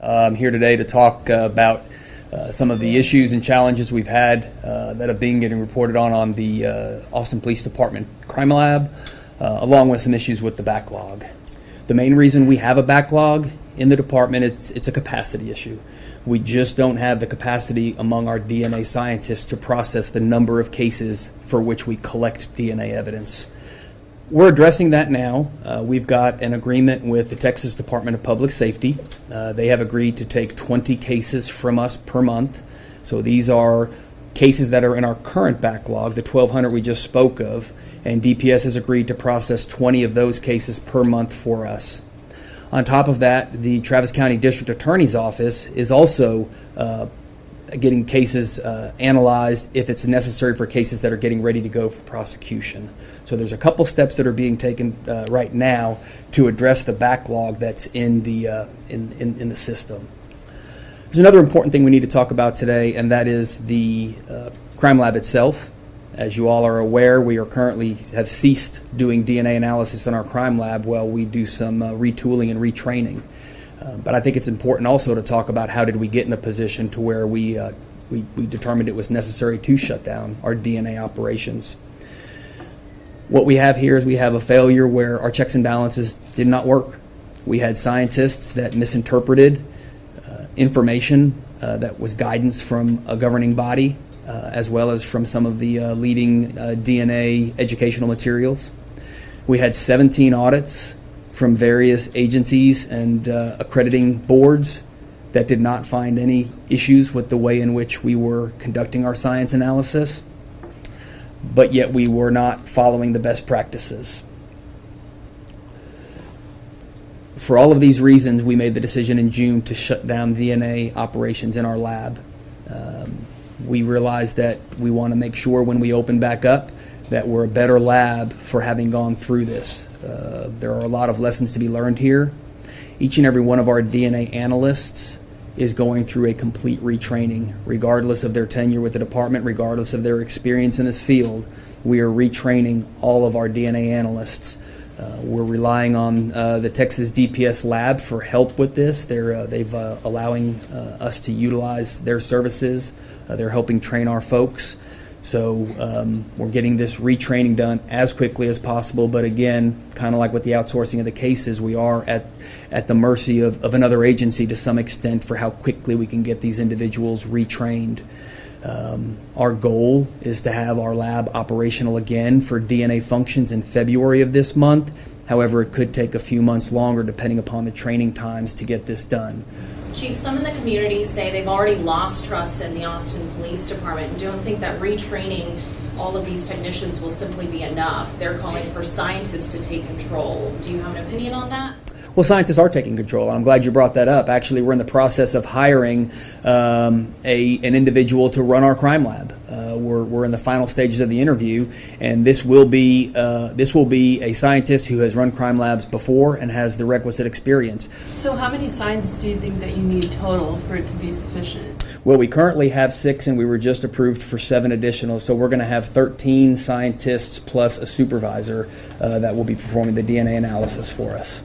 I'm here today to talk about some of the issues and challenges we've had that have been getting reported on the Austin Police Department Crime Lab, along with some issues with the backlog. The main reason we have a backlog in the department, it's a capacity issue. We just don't have the capacity among our DNA scientists to process the number of cases for which we collect DNA evidence. We're addressing that now. We've got an agreement with the Texas Department of Public Safety. They have agreed to take 20 cases from us per month. So these are cases that are in our current backlog, the 1,200 we just spoke of, and DPS has agreed to process 20 of those cases per month for us. On top of that, the Travis County District Attorney's Office is also getting cases analyzed if it's necessary for cases that are getting ready to go for prosecution. So there's a couple steps that are being taken right now to address the backlog that's in the system. There's another important thing we need to talk about today, and that is the crime lab itself. As you all are aware, we are currently have ceased doing DNA analysis in our crime lab while we do some retooling and retraining. But I think it's important also to talk about how did we get in a position to where we determined it was necessary to shut down our DNA operations. What we have here is we have a failure where our checks and balances did not work. We had scientists that misinterpreted information that was guidance from a governing body, as well as from some of the leading DNA educational materials. We had 17 audits from various agencies and accrediting boards that did not find any issues with the way in which we were conducting our science analysis, but yet we were not following the best practices. For all of these reasons, we made the decision in June to shut down DNA operations in our lab. We realized that we want to make sure when we open back up that we're a better lab for having gone through this. There are a lot of lessons to be learned here. Each and every one of our DNA analysts is going through a complete retraining, regardless of their tenure with the department, regardless of their experience in this field. We are retraining all of our DNA analysts. We're relying on the Texas DPS lab for help with this. They've allowing us to utilize their services. They're helping train our folks. So we're getting this retraining done as quickly as possible. But again, kind of like with the outsourcing of the cases, we are at the mercy of another agency to some extent for how quickly we can get these individuals retrained. Our goal is to have our lab operational again for DNA functions in February of this month. However, it could take a few months longer depending upon the training times to get this done. Chief, some in the community say they've already lost trust in the Austin Police Department and don't think that retraining all of these technicians will simply be enough. They're calling for scientists to take control. Do you have an opinion on that? Well, scientists are taking control. I'm glad you brought that up. Actually, we're in the process of hiring an individual to run our crime lab. We're in the final stages of the interview, and this will be a scientist who has run crime labs before and has the requisite experience. So how many scientists do you think that you need total for it to be sufficient? Well, we currently have 6, and we were just approved for 7 additional. So we're going to have 13 scientists plus a supervisor that will be performing the DNA analysis for us.